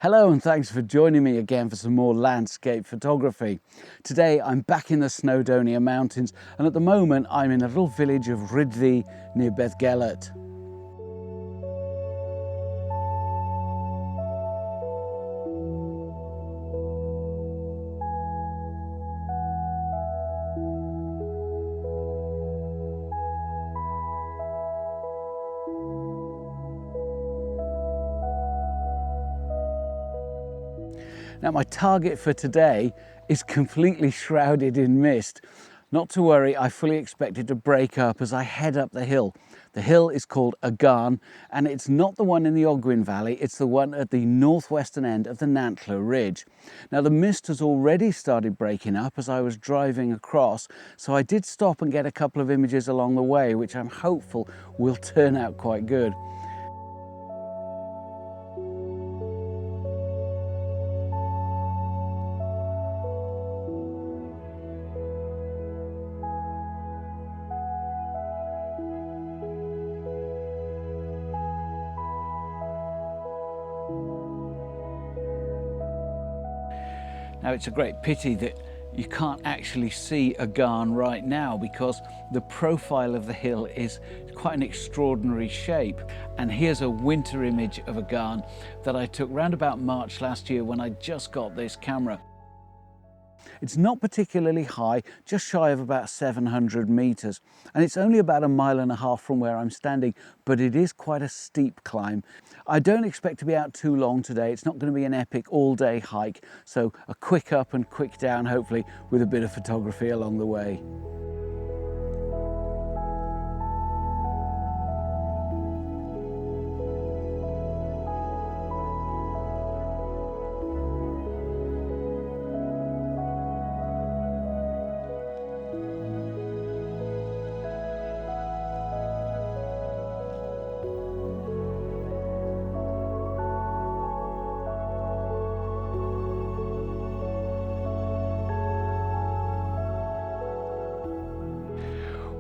Hello and thanks for joining me again for some more landscape photography. Today I'm back in the Snowdonia mountains and at the moment I'm in a little village of Rhyd Ddu near Beddgelert. Now my target for today is completely shrouded in mist. Not to worry, I fully expect it to break up as I head up the hill. The hill is called Agarn and it's not the one in the Agarn Valley, it's the one at the northwestern end of the Nantlle Ridge. Now the mist has already started breaking up as I was driving across, so I did stop and get a couple of images along the way, which I'm hopeful will turn out quite good. Now it's a great pity that you can't actually see Agarn right now because the profile of the hill is quite an extraordinary shape. And here's a winter image of Agarn that I took round about March last year when I just got this camera. It's not particularly high, just shy of about 700 meters, and it's only about 1.5 miles from where I'm standing, but it is quite a steep climb. I don't expect to be out too long today. It's not going to be an epic all-day hike, so a quick up and quick down, hopefully with a bit of photography along the way.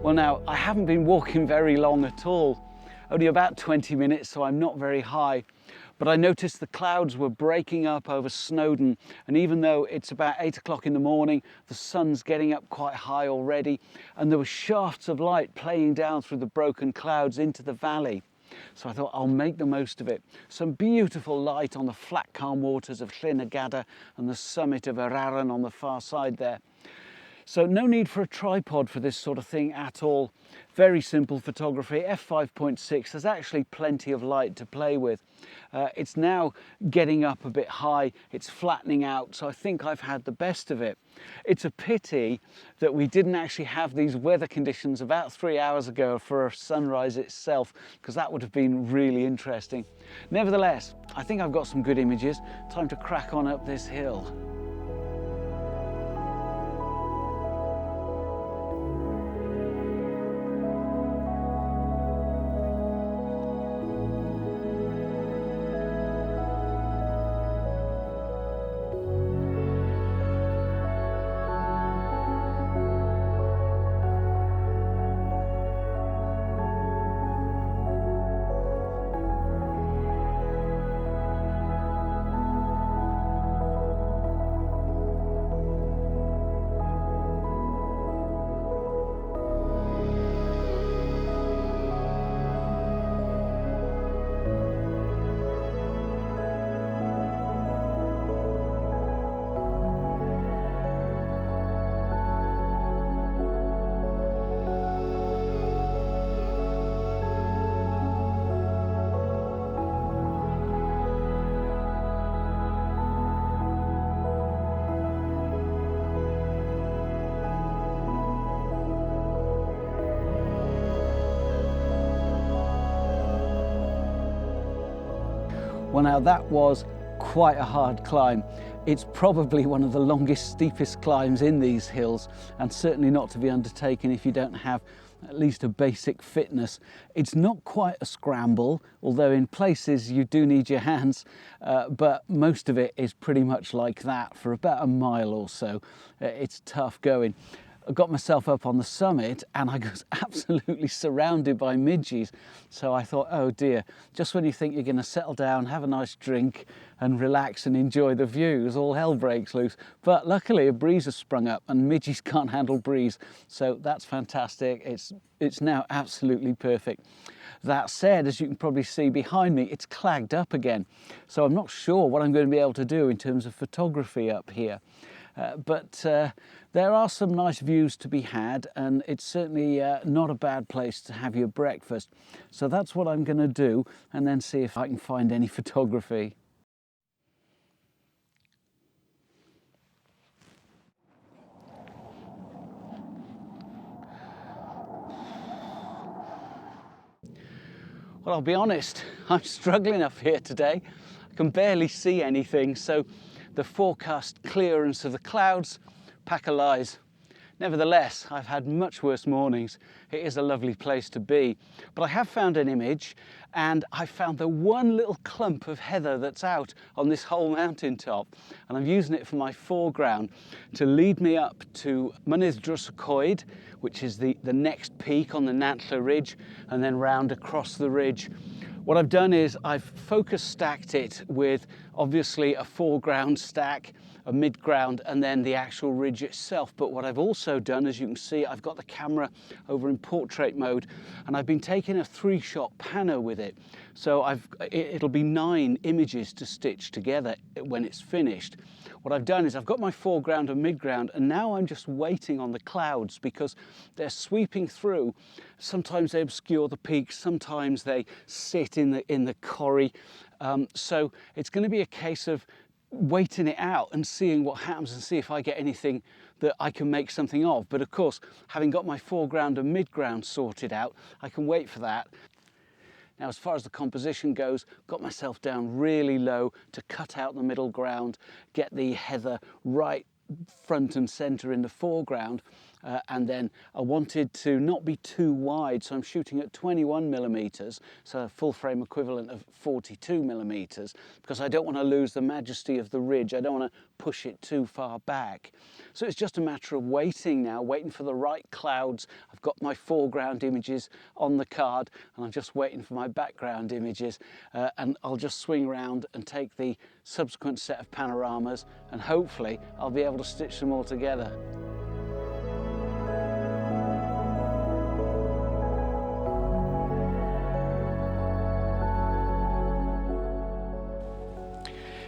Well now, I haven't been walking very long at all, only about 20 minutes, so I'm not very high. But I noticed the clouds were breaking up over Snowdon, and even though it's about 8 o'clock in the morning, the sun's getting up quite high already, and there were shafts of light playing down through the broken clouds into the valley. So I thought I'll make the most of it. Some beautiful light on the flat calm waters of Llyn y Gada and the summit of Agarn on the far side there. So no need for a tripod for this sort of thing at all. Very simple photography, f5.6, there's actually plenty of light to play with. It's now getting up a bit high, it's flattening out, so I think I've had the best of it. It's a pity that we didn't actually have these weather conditions about 3 hours ago for a sunrise itself, because that would have been really interesting. Nevertheless, I think I've got some good images. Time to crack on up this hill. Well now that was quite a hard climb. It's probably one of the longest, steepest climbs in these hills, and certainly not to be undertaken if you don't have at least a basic fitness. It's not quite a scramble, although in places you do need your hands, but most of it is pretty much like that for about 1 mile or so. It's tough going. I got myself up on the summit and I was absolutely surrounded by midges. So I thought, oh dear, just when you think you're going to settle down, have a nice drink and relax and enjoy the views, all hell breaks loose. But luckily a breeze has sprung up and midges can't handle breeze. So that's fantastic. It's now absolutely perfect. That said, as you can probably see behind me, it's clagged up again. So I'm not sure what I'm going to be able to do in terms of photography up here. But there are some nice views to be had, and it's certainly not a bad place to have your breakfast. So that's what I'm going to do, and then see if I can find any photography. Well, I'll be honest, I'm struggling up here today. I can barely see anything, so the forecast clearance of the clouds, pack of lies. Nevertheless, I've had much worse mornings. It is a lovely place to be. But I have found an image, and I found the one little clump of heather that's out on this whole mountaintop. And I'm using it for my foreground to lead me up to Nantlle Ridge, which is the next peak on the Nantlle Ridge, and then round across the ridge. What I've done is I've focus stacked it with obviously a foreground stack, a mid-ground, and then the actual ridge itself. But what I've also done, as you can see, I've got the camera over in portrait mode, and I've been taking a 3-shot panner with it. So it'll be 9 images to stitch together when it's finished. What I've done is I've got my foreground and mid-ground, and now I'm just waiting on the clouds because they're sweeping through. Sometimes they obscure the peaks, sometimes they sit in the corrie. So it's going to be a case of waiting it out and seeing what happens and see if I get anything that I can make something of. But of course, having got my foreground and mid-ground sorted out, I can wait for that. Now, as far as the composition goes, got myself down really low to cut out the middle ground, get the heather right front and center in the foreground, and then I wanted to not be too wide, so I'm shooting at 21mm, so a full frame equivalent of 42mm, because I don't want to lose the majesty of the ridge. I don't want to push it too far back. So it's just a matter of waiting now, waiting for the right clouds. I've got my foreground images on the card, and I'm just waiting for my background images, and I'll just swing around and take the subsequent set of panoramas, and hopefully I'll be able to stitch them all together.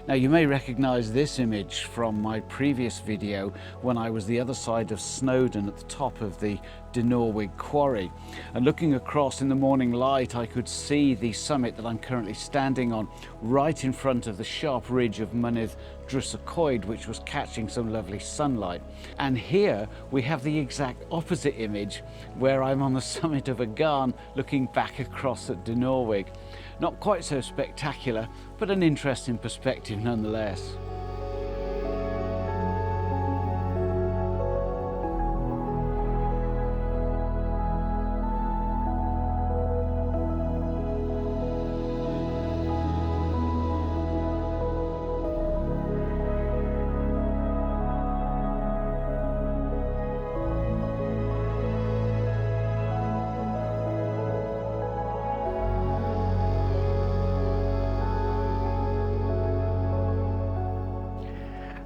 Now, you may recognise this image from my previous video when I was the other side of Snowdon at the top of the DaVinci quarry. And looking across in the morning light, I could see the summit that I'm currently standing on right in front of the sharp ridge of Nantlle Ridge, which was catching some lovely sunlight. And here we have the exact opposite image where I'm on the summit of Agarn looking back across at DaVinci Resolve. Not quite so spectacular, but an interesting perspective nonetheless.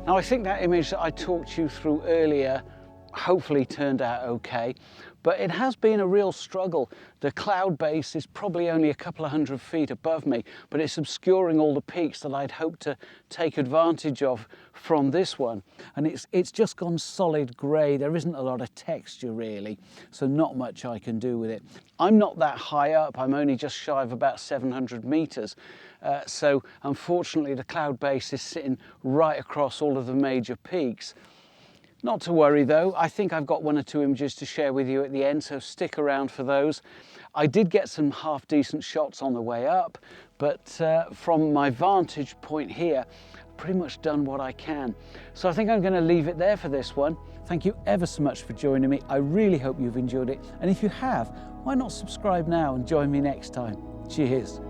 Now, I think that image that I talked you through earlier hopefully turned out okay, but it has been a real struggle. The cloud base is probably only a couple of 100 feet above me, but it's obscuring all the peaks that I'd hoped to take advantage of from this one. And it's just gone solid grey. There isn't a lot of texture really, so not much I can do with it. I'm not that high up. I'm only just shy of about 700 meters. So unfortunately the cloud base is sitting right across all of the major peaks. Not to worry though, I think I've got 1 or 2 images to share with you at the end, so stick around for those. I did get some half decent shots on the way up, but from my vantage point here, I've pretty much done what I can. So I think I'm going to leave it there for this one. Thank you ever so much for joining me. I really hope you've enjoyed it, and if you have, why not subscribe now and join me next time. Cheers.